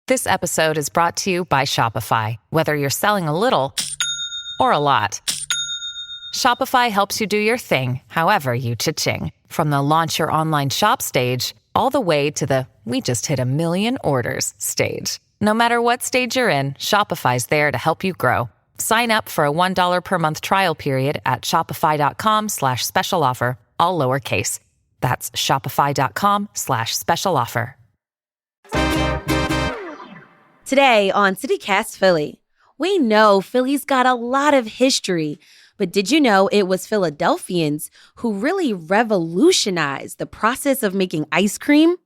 This episode is brought to you by Shopify. Whether you're selling a little or a lot, Shopify helps you do your thing, however you cha-ching. From the launch your online shop stage, all the way to the we just hit 1 million orders stage. No matter what stage you're in, Shopify's there to help you grow. Sign up for a $1 per month trial period at shopify.com/special offer, all lowercase. That's shopify.com/special offer. Today on CityCast Philly, we know Philly's got a lot of history, but did you know it was Philadelphians who really revolutionized the process of making ice cream?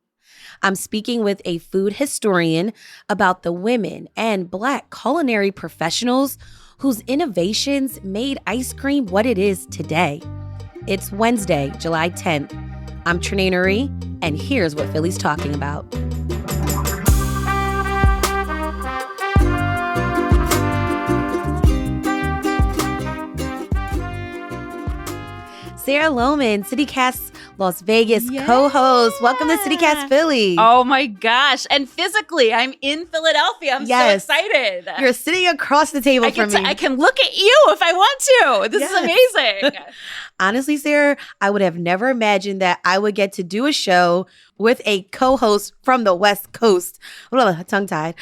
I'm speaking with a food historian about the women and Black culinary professionals whose innovations made ice cream what it is today. It's Wednesday, July 10th. I'm Trenae Nuri, and here's what Philly's talking about. Sarah Lohman, CityCast Las Vegas co-host. Welcome to CityCast Philly. Oh my gosh. And physically, I'm in Philadelphia. I'm so excited. You're sitting across the table from me. I can look at you if I want to. This is amazing. Honestly, Sarah, I would have never imagined that I would get to do a show with a co-host from the West Coast. Tongue-tied.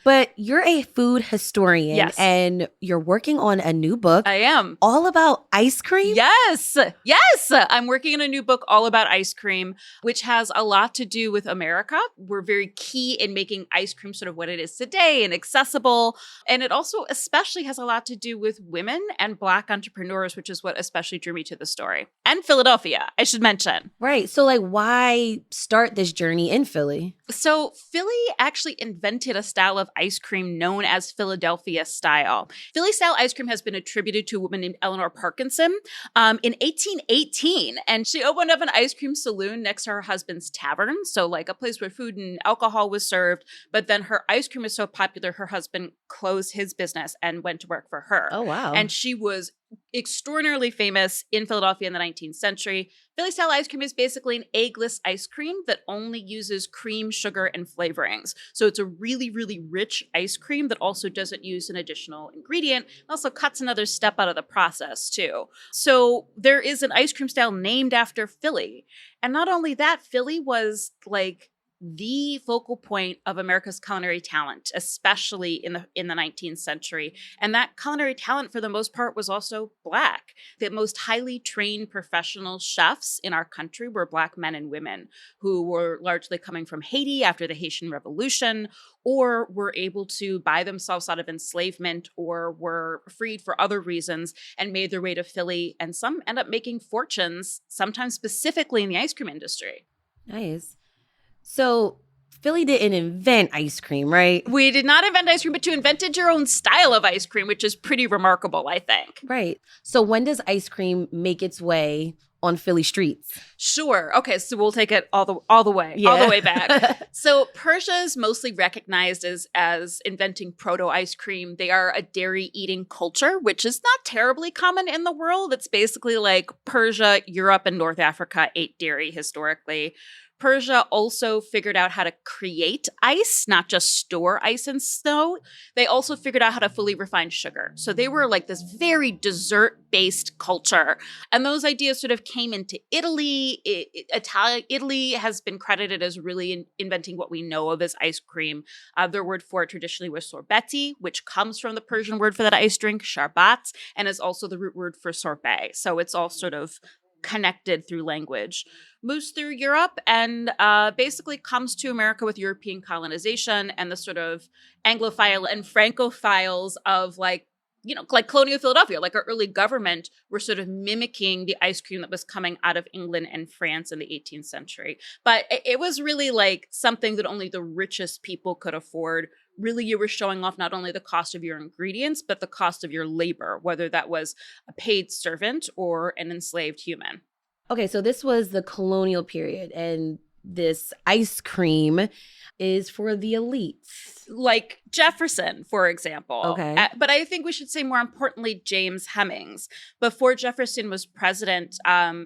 But you're a food historian, and you're working on a new book. I am. All about ice cream? Yes. I'm working on a new book all about ice cream, which has a lot to do with America. We're very key in making ice cream sort of what it is today and accessible. And it also especially has a lot to do with women and Black entrepreneurs, which is what especially drew me to the story. And Philadelphia, I should mention. Right. So why start this journey in Philly? So Philly actually invented a style of ice cream known as Philadelphia style. Philly style ice cream has been attributed to a woman named Eleanor Parkinson in 1818. And she opened up an ice cream saloon next to her husband's tavern. So a place where food and alcohol was served. But then her ice cream was so popular, her husband closed his business and went to work for her. Oh, wow. And she was extraordinarily famous in Philadelphia in the 19th century. Philly style ice cream is basically an eggless ice cream that only uses cream, sugar, and flavorings. So it's a really, really rich ice cream that also doesn't use an additional ingredient. It also cuts another step out of the process too. So there is an ice cream style named after Philly. And not only that, Philly was the focal point of America's culinary talent, especially in the 19th century. And that culinary talent, for the most part, was also Black. The most highly trained professional chefs in our country were Black men and women who were largely coming from Haiti after the Haitian Revolution, or were able to buy themselves out of enslavement, or were freed for other reasons and made their way to Philly. And some end up making fortunes, sometimes specifically in the ice cream industry. Nice. So Philly didn't invent ice cream, right? We did not invent ice cream, but you invented your own style of ice cream, which is pretty remarkable, I think. Right. So when does ice cream make its way on Philly streets? Sure. Okay, so we'll take it all the way back. So Persia is mostly recognized as inventing proto ice cream. They are a dairy eating culture, which is not terribly common in the world. It's basically Persia, Europe, and North Africa ate dairy historically. Persia also figured out how to create ice, not just store ice and snow. They also figured out how to fully refine sugar. So they were this very dessert-based culture. And those ideas sort of came into Italy. Italy has been credited as really inventing what we know of as ice cream. Their word for it traditionally was sorbetti, which comes from the Persian word for that ice drink, sharbat, and is also the root word for sorbet. So it's all sort of connected through language. Moves through Europe and basically comes to America with European colonization and the sort of Anglophile and Francophiles of colonial Philadelphia, our early government were sort of mimicking the ice cream that was coming out of England and France in the 18th century. But it was really something that only the richest people could afford. Really, you were showing off not only the cost of your ingredients, but the cost of your labor, whether that was a paid servant or an enslaved human. Okay, so this was the colonial period, and this ice cream is for the elites. Like Jefferson, for example. Okay. But I think we should say more importantly, James Hemings. Before Jefferson was president,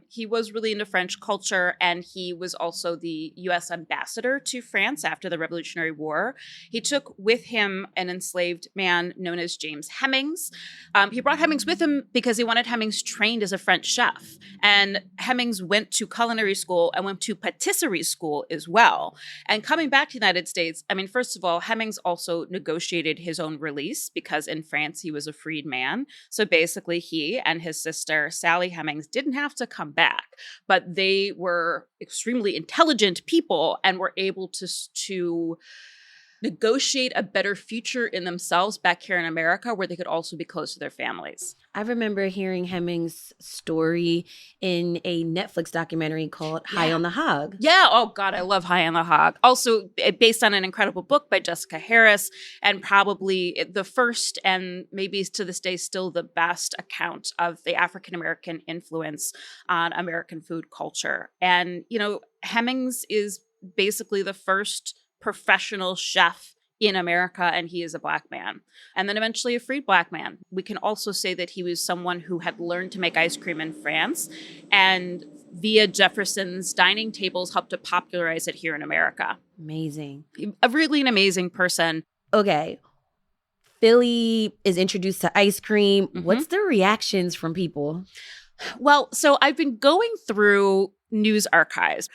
he was really into French culture, and he was also the U.S. ambassador to France after the Revolutionary War. He took with him an enslaved man known as James Hemings. He brought Hemings with him because he wanted Hemings trained as a French chef. And Hemings went to culinary school and went to patisserie school as well. And coming back to the United States, I mean, first of all, Hemings also negotiated his own release because in France he was a freed man. So basically he and his sister Sally Hemings didn't have to come back, but they were extremely intelligent people and were able to negotiate a better future in themselves back here in America where they could also be close to their families. I remember hearing Hemings' story in a Netflix documentary called High on the Hog. Yeah. Oh, God, I love High on the Hog. Also based on an incredible book by Jessica Harris, and probably the first and maybe to this day still the best account of the African-American influence on American food culture. And, you know, Hemings is basically the first professional chef in America, and he is a Black man. And then eventually a freed Black man. We can also say that he was someone who had learned to make ice cream in France, and via Jefferson's dining tables helped to popularize it here in America. Amazing. Really an amazing person. Okay. Philly is introduced to ice cream. Mm-hmm. What's the reactions from people? Well, so I've been going through news archives.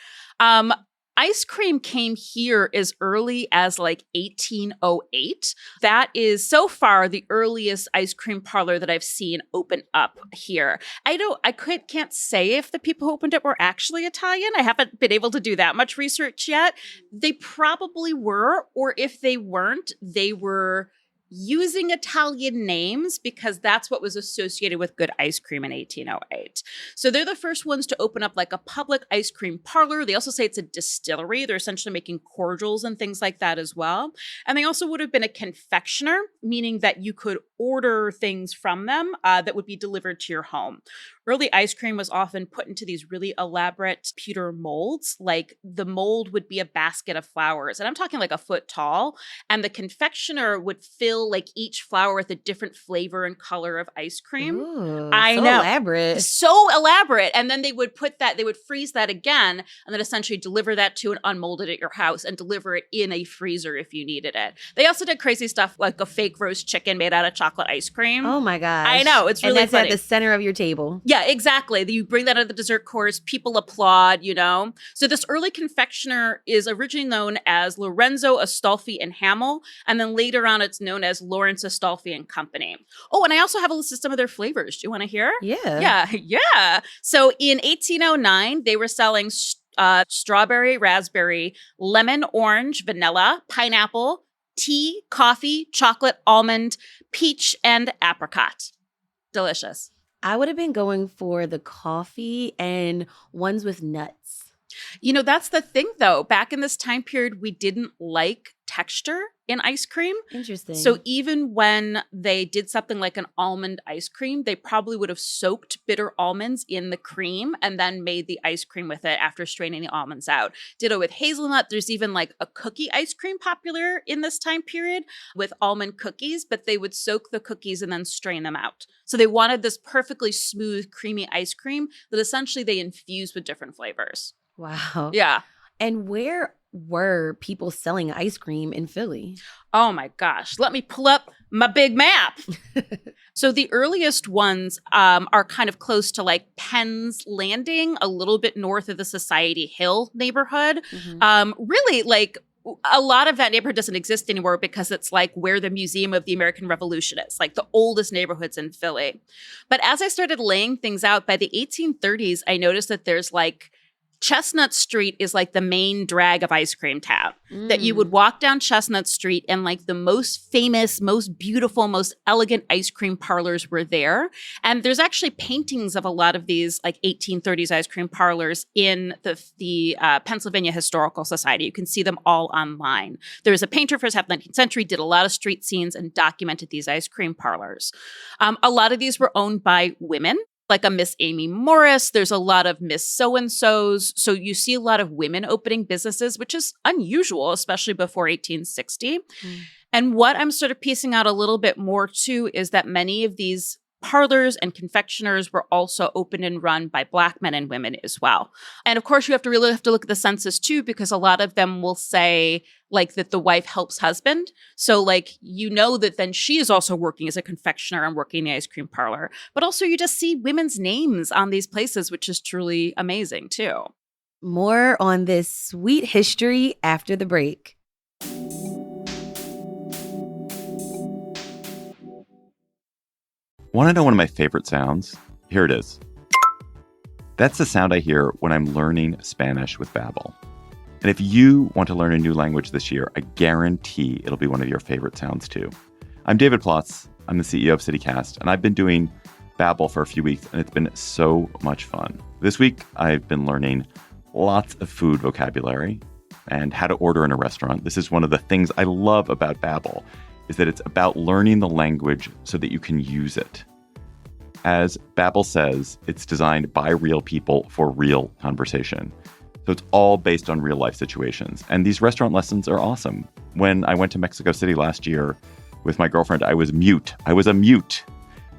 Ice cream came here as early as like 1808. That is so far the earliest ice cream parlor that I've seen open up here. Can't say if the people who opened it were actually Italian. I haven't been able to do that much research yet. They probably were, or if they weren't, they were using Italian names because that's what was associated with good ice cream in 1808. So they're the first ones to open up like a public ice cream parlor. They also say it's a distillery. They're essentially making cordials and things like that as well. And they also would have been a confectioner, meaning that you could order things from them that would be delivered to your home. Early ice cream was often put into these really elaborate pewter molds. Like the mold would be a basket of flowers, and I'm talking like a foot tall. And the confectioner would fill like each flower with a different flavor and color of ice cream. Ooh, I so know. Elaborate. So elaborate. And then they would freeze that again, and then essentially deliver that to and unmold it at your house and deliver it in a freezer if you needed it. They also did crazy stuff like a fake roast chicken made out of chocolate ice cream. Oh my gosh. I know. It's really and that's funny. at the center of your table. Yeah, exactly. You bring that at the dessert course, people applaud, you know. So this early confectioner is originally known as Lorenzo Astolfi and Hamel, and then later on it's known as Lawrence Astolfi and Company. Oh, and I also have a list of some of their flavors. Do you want to hear? Yeah. Yeah. So in 1809, they were selling strawberry, raspberry, lemon, orange, vanilla, pineapple, tea, coffee, chocolate, almond, peach, and apricot. Delicious. I would have been going for the coffee and ones with nuts. You know, that's the thing, though. Back in this time period, we didn't like texture in ice cream. Interesting. So even when they did something like an almond ice cream, they probably would have soaked bitter almonds in the cream and then made the ice cream with it after straining the almonds out. Ditto with hazelnut. There's even like a cookie ice cream popular in this time period with almond cookies, but they would soak the cookies and then strain them out. So they wanted this perfectly smooth, creamy ice cream that essentially they infused with different flavors. Wow. Yeah. And where were people selling ice cream in Philly? Oh my gosh. Let me pull up my big map. So the earliest ones are kind of close to like Penn's Landing, a little bit north of the Society Hill neighborhood. Mm-hmm. Really, like a lot of that neighborhood doesn't exist anymore because it's like where the Museum of the American Revolution is, like the oldest neighborhoods in Philly. But as I started laying things out, by the 1830s, I noticed that there's like Chestnut Street is like the main drag of ice cream town. That you would walk down Chestnut Street and like the most famous, most beautiful, most elegant ice cream parlors were there. And there's actually paintings of a lot of these like 1830s ice cream parlors in the Pennsylvania Historical Society. You can see them all online. There was a painter for the 19th century, did a lot of street scenes and documented these ice cream parlors. A lot of these were owned by women. like a Miss Amy Morris. There's a lot of Miss So-and-sos. So you see a lot of women opening businesses, which is unusual, especially before 1860. And what I'm sort of piecing out a little bit more too is that many of these parlors and confectioners were also opened and run by Black men and women as well. And of course, you really have to look at the census too, because a lot of them will say like that the wife helps husband. So like, you know that then she is also working as a confectioner and working in the ice cream parlor. But also you just see women's names on these places, which is truly amazing too. More on this sweet history after the break. Want to know one of my favorite sounds? Here it is. That's the sound I hear when I'm learning Spanish with Babbel. And if you want to learn a new language this year, I guarantee it'll be one of your favorite sounds too. I'm David Plotz. I'm the CEO of CityCast, and I've been doing Babbel for a few weeks, and it's been so much fun. This week, I've been learning lots of food vocabulary and how to order in a restaurant. This is one of the things I love about Babbel, is that it's about learning the language so that you can use it. As Babbel says, it's designed by real people for real conversation. So it's all based on real life situations. And these restaurant lessons are awesome. When I went to Mexico City last year with my girlfriend, I was mute.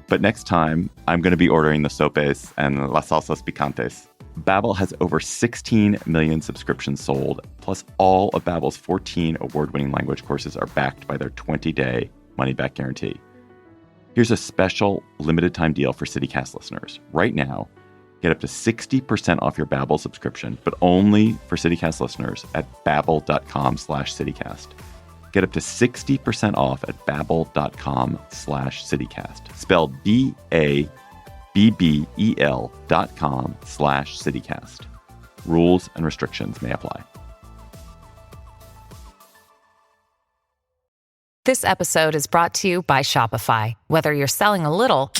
But next time, I'm going to be ordering the sopes and las salsas picantes. Babbel has over 16 million subscriptions sold, plus all of Babbel's 14 award-winning language courses are backed by their 20-day money-back guarantee. Here's a special limited-time deal for CityCast listeners. Right now, get up to 60% off your Babbel subscription, but only for CityCast listeners at babbel.com/CityCast. Get up to 60% off at babbel.com/CityCast. Spelled BABBEL.com/CityCast. Rules and restrictions may apply. This episode is brought to you by Shopify. Whether you're selling a little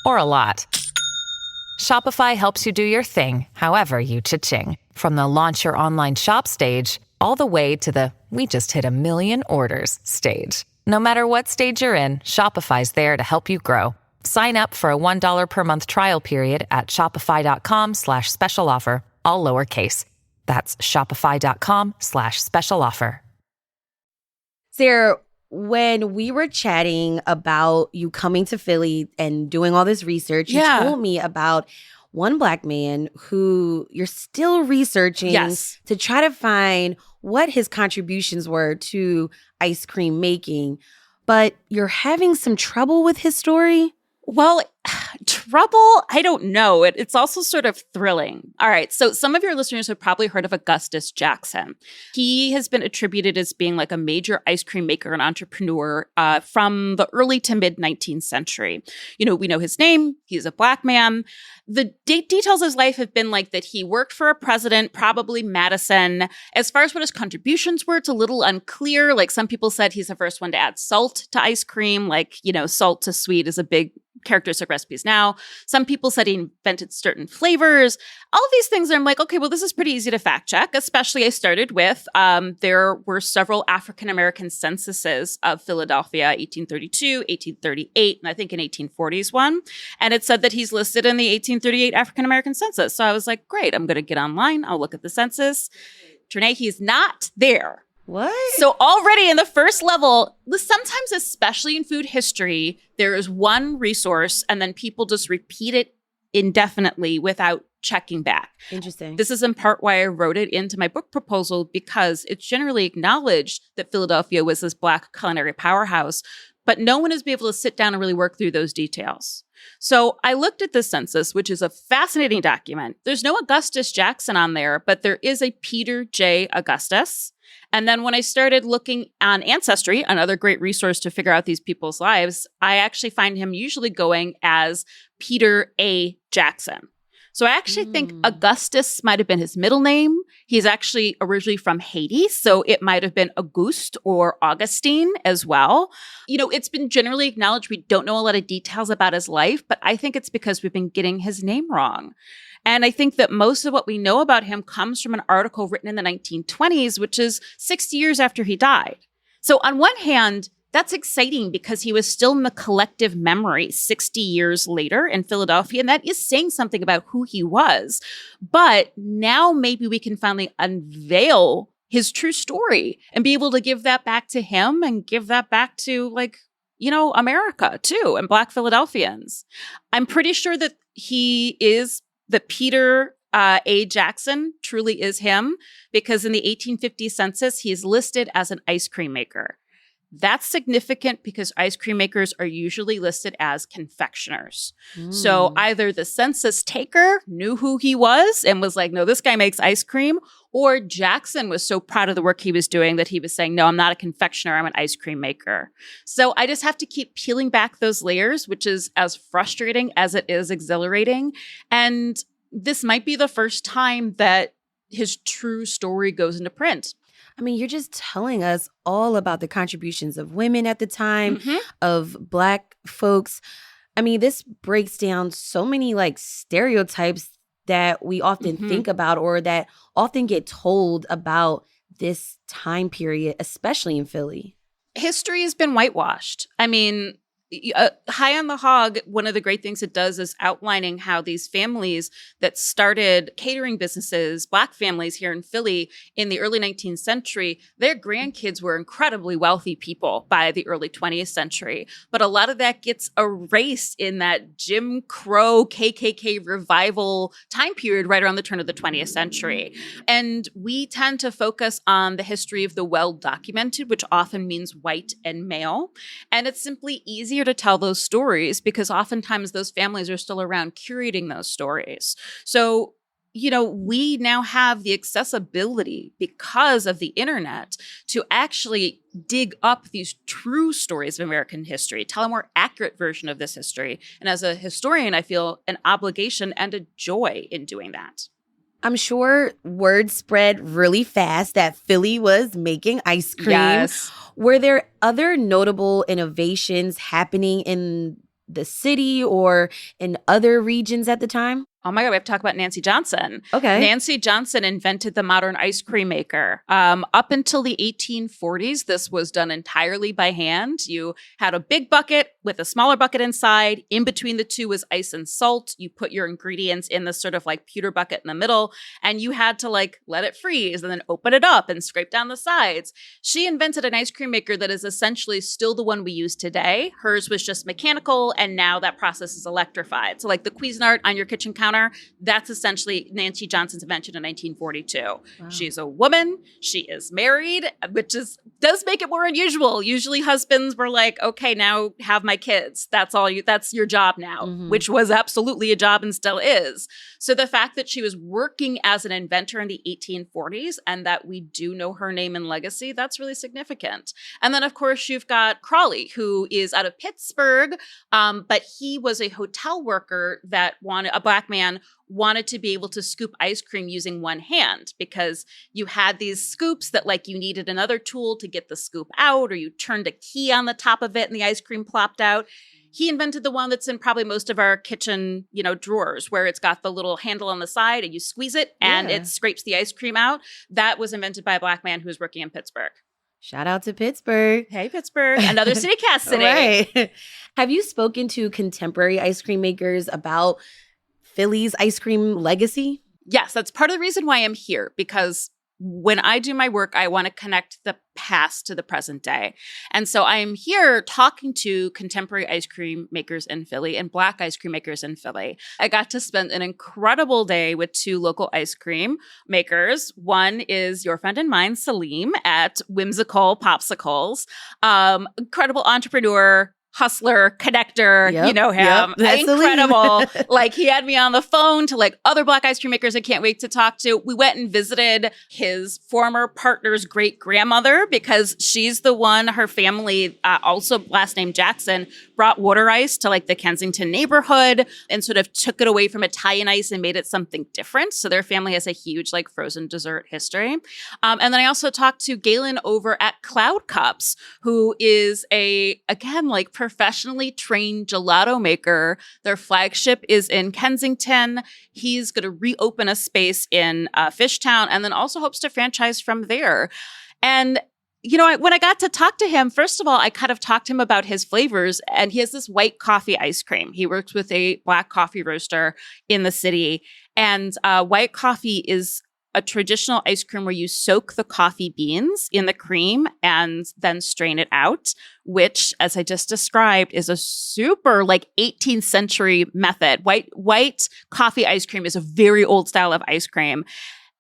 or a lot, Shopify helps you do your thing, however you cha-ching. From the launch your online shop stage, all the way to the we just hit 1 million orders stage. No matter what stage you're in, Shopify's there to help you grow. Sign up for a $1 per month trial period at shopify.com/special offer, all lowercase. That's shopify.com/special offer. Sarah, when we were chatting about you coming to Philly and doing all this research, you told me about one Black man who you're still researching to try to find what his contributions were to ice cream making, but you're having some trouble with his story? Well, trouble? I don't know. It's also sort of thrilling. All right. So some of your listeners have probably heard of Augustus Jackson. He has been attributed as being like a major ice cream maker and entrepreneur from the early to mid 19th century. You know, we know his name. He's a Black man. The details of his life have been like that he worked for a president, probably Madison. As far as what his contributions were, it's a little unclear. Like some people said he's the first one to add salt to ice cream. Like, you know, salt to sweet is a big characteristic recipes now. Some people said he invented certain flavors. All of these things, I'm like, okay, well, this is pretty easy to fact check, especially I started with, there were several African-American censuses of Philadelphia, 1832, 1838, and I think an 1840s one. And it said that he's listed in the 1838 African-American census. So I was like, great, I'm going to get online. I'll look at the census. Trinae, he's not there. What? So already in the first level, sometimes, especially in food history, there is one resource and then people just repeat it indefinitely without checking back. Interesting. This is in part why I wrote it into my book proposal, because it's generally acknowledged that Philadelphia was this Black culinary powerhouse, but no one has been able to sit down and really work through those details. So I looked at the census, which is a fascinating document. There's no Augustus Jackson on there, but there is a Peter J. Augustus. And then when I started looking on Ancestry, another great resource to figure out these people's lives, I actually find him usually going as Peter A. Jackson. So I actually think Augustus might have been his middle name. He's actually originally from Haiti, so it might have been Auguste or Augustine as well. You know, it's been generally acknowledged we don't know a lot of details about his life, but I think it's because we've been getting his name wrong. And I think that most of what we know about him comes from an article written in the 1920s, which is 60 years after he died. So on one hand, That's exciting because he was still in the collective memory 60 years later in Philadelphia. And that is saying something about who he was. But now maybe we can finally unveil his true story and be able to give that back to him and give that back to, like, you know, America too, and Black Philadelphians. I'm pretty sure that that Peter A. Jackson truly is him, because in the 1850 census, he is listed as an ice cream maker. That's significant because ice cream makers are usually listed as confectioners. So either the census taker knew who he was and was like, no, this guy makes ice cream, or Jackson was so proud of the work he was doing that he was saying, no, I'm not a confectioner, I'm an ice cream maker. So I just have to keep peeling back those layers, which is as frustrating as it is exhilarating. And this might be the first time that his true story goes into print. I mean, you're just telling us all about the contributions of women at the time, of Black folks. I mean, this breaks down so many like stereotypes that we often think about, or that often get told about this time period, especially in Philly. History has been whitewashed. I mean, High on the Hog, one of the great things it does is outlining how these families that started catering businesses, Black families here in Philly in the early 19th century, their grandkids were incredibly wealthy people by the early 20th century. But a lot of that gets erased in that Jim Crow KKK revival time period right around the turn of the 20th century. And we tend to focus on the history of the well-documented, which often means white and male. And it's simply easier to tell those stories because oftentimes those families are still around curating those stories. So, you know, we now have the accessibility because of the internet to actually dig up these true stories of American history, tell a more accurate version of this history. And as a historian, I feel an obligation and a joy in doing that. I'm sure word spread really fast that Philly was making ice cream. Yes. Were there other notable innovations happening in the city or in other regions at the time? Oh my God, we have to talk about Nancy Johnson. Okay. Nancy Johnson invented the modern ice cream maker. Up until the 1840s, this was done entirely by hand. You had a big bucket with a smaller bucket inside. In between the two was ice and salt. You put your ingredients in the sort of like pewter bucket in the middle, and you had to like let it freeze and then open it up and scrape down the sides. She invented an ice cream maker that is essentially still the one we use today. Hers was just mechanical, and now that process is electrified. So like the Cuisinart on your kitchen counter, that's essentially Nancy Johnson's invention in 1942. Wow. She's a woman. She is married, which does make it more unusual. Usually husbands were like, okay, now have my kids. That's your job now, which was absolutely a job and still is. So the fact that she was working as an inventor in the 1840s and that we do know her name and legacy, that's really significant. And then, of course, you've got Crawley, who is out of Pittsburgh, but he was a hotel worker that a Black man wanted to be able to scoop ice cream using one hand, because you had these scoops that like you needed another tool to get the scoop out, or you turned a key on the top of it and the ice cream plopped out. He invented the one that's in probably most of our kitchen, drawers, where it's got the little handle on the side and you squeeze it and it scrapes the ice cream out. That was invented by a Black man who was working in Pittsburgh. Shout out to Pittsburgh. Hey, Pittsburgh. Another CityCast city. Right. Have you spoken to contemporary ice cream makers about Philly's ice cream legacy? Yes, that's part of the reason why I'm here, because when I do my work, I want to connect the past to the present day. And so I am here talking to contemporary ice cream makers in Philly and Black ice cream makers in Philly. I got to spend an incredible day with two local ice cream makers. One is your friend and mine, Salim, at Whimsical Popsicles. Incredible entrepreneur, hustler, connector, you know him. Incredible. Like he had me on the phone to like other Black ice cream makers I can't wait to talk to. We went and visited his former partner's great grandmother, because she's the one, her family, also last name Jackson, brought water ice to like the Kensington neighborhood and sort of took it away from Italian ice and made it something different. So their family has a huge like frozen dessert history. And then I also talked to Galen over at Cloud Cups, who is like professionally trained gelato maker. Their flagship is in Kensington. He's going to reopen a space in Fishtown and then also hopes to franchise from there. And when I got to talk to him, first of all, I kind of talked to him about his flavors, and he has this white coffee ice cream. He works with a black coffee roaster in the city, and white coffee is a traditional ice cream where you soak the coffee beans in the cream and then strain it out, which, as I just described, is a super 18th century method. White coffee ice cream is a very old style of ice cream.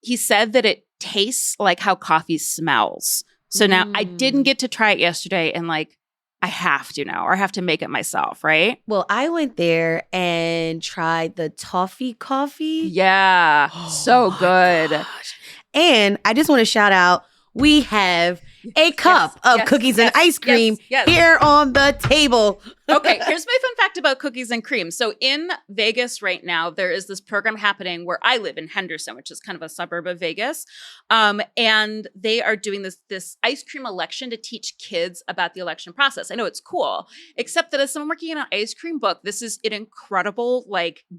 He said that it tastes like how coffee smells. So now I didn't get to try it yesterday, and I have to now, or I have to make it myself, right? Well, I went there and tried the toffee coffee. Yeah, so good. Gosh. And I just want to shout out, we have a cup of cookies and ice cream here on the table. Okay, here's my fun fact about cookies and cream. So in Vegas right now, there is this program happening where I live in Henderson, which is kind of a suburb of Vegas. And they are doing this ice cream election to teach kids about the election process. I know it's cool, except that as someone working in an ice cream book, this is an incredible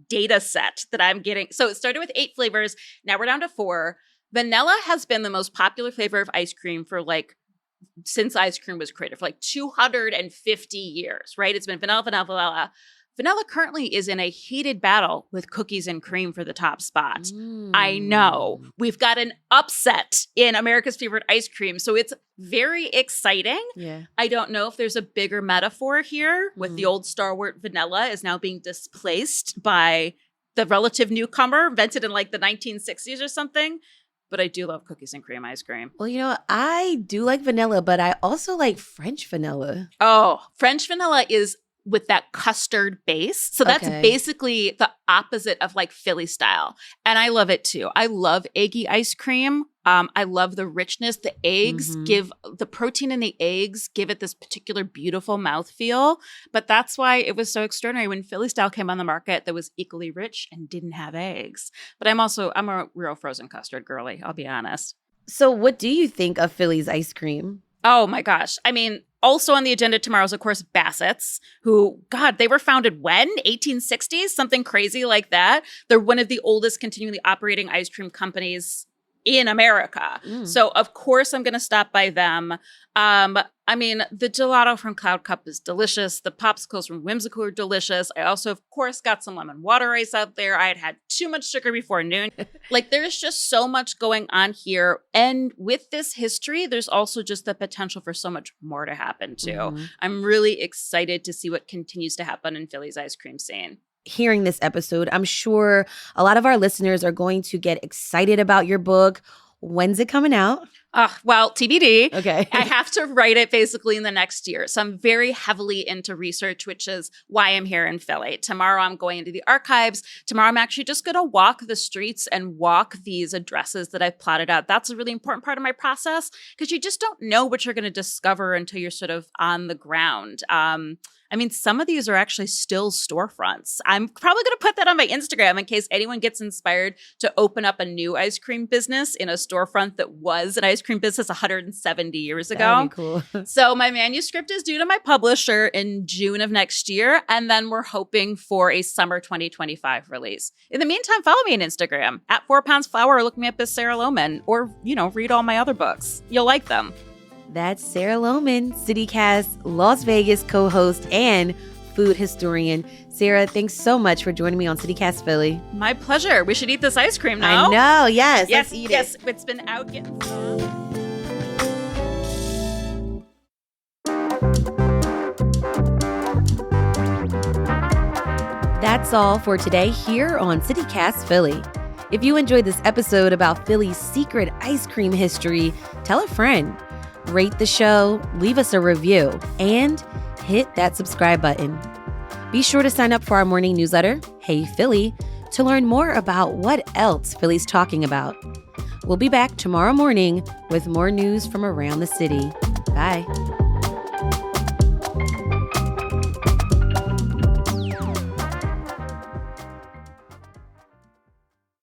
data set that I'm getting. So it started with 8 flavors. Now we're down to 4. Vanilla has been the most popular flavor of ice cream for since ice cream was created, for 250 years, right? It's been vanilla, vanilla, vanilla. Vanilla currently is in a heated battle with cookies and cream for the top spot. I know. We've got an upset in America's favorite ice cream, so it's very exciting. Yeah. I don't know if there's a bigger metaphor here with the old stalwart vanilla is now being displaced by the relative newcomer invented in the 1960s or something. But I do love cookies and cream ice cream. Well, I do like vanilla, but I also like French vanilla. Oh, French vanilla is with that custard base. So that's basically the opposite of Philly style. And I love it too. I love eggy ice cream. I love the richness. The eggs give the protein in the eggs, give it this particular beautiful mouthfeel. But that's why it was so extraordinary when Philly style came on the market that was equally rich and didn't have eggs. But I'm a real frozen custard girly, I'll be honest. So what do you think of Philly's ice cream? Oh my gosh. I mean, also on the agenda tomorrow is, of course, Bassett's, who, God, they were founded when? 1860s? Something crazy like that. They're one of the oldest continually operating ice cream companies in America. So, of course, I'm going to stop by them. I mean, the gelato from Cloud Cup is delicious. The popsicles from Whimsical are delicious. I also, of course, got some lemon water ice out there. I had too much sugar before noon. There's just so much going on here. And with this history, there's also just the potential for so much more to happen, too. I'm really excited to see what continues to happen in Philly's ice cream scene. Hearing this episode, I'm sure a lot of our listeners are going to get excited about your book. When's it coming out? Well, TBD. Okay. I have to write it basically in the next year. So I'm very heavily into research, which is why I'm here in Philly. Tomorrow I'm going into the archives. Tomorrow I'm actually just going to walk the streets and walk these addresses that I've plotted out. That's a really important part of my process because you just don't know what you're going to discover until you're sort of on the ground. I mean, some of these are actually still storefronts. I'm probably going to put that on my Instagram in case anyone gets inspired to open up a new ice cream business in a storefront that was an ice cream business 170 years ago. That'd be cool. So my manuscript is due to my publisher in June of next year, and then we're hoping for a summer 2025 release. In the meantime, follow me on Instagram at 4 Pounds Flour, or look me up as Sarah Lohman, or, read all my other books. You'll like them. That's Sarah Lohman, CityCast Las Vegas co-host and food historian. Sarah, thanks so much for joining me on CityCast Philly. My pleasure. We should eat this ice cream now. I know, yes. Yes, let's eat yes. it. It's been out getting That's all for today here on CityCast Philly. If you enjoyed this episode about Philly's secret ice cream history, tell a friend. Rate the show, leave us a review, and hit that subscribe button. Be sure to sign up for our morning newsletter, Hey Philly, to learn more about what else Philly's talking about. We'll be back tomorrow morning with more news from around the city. Bye.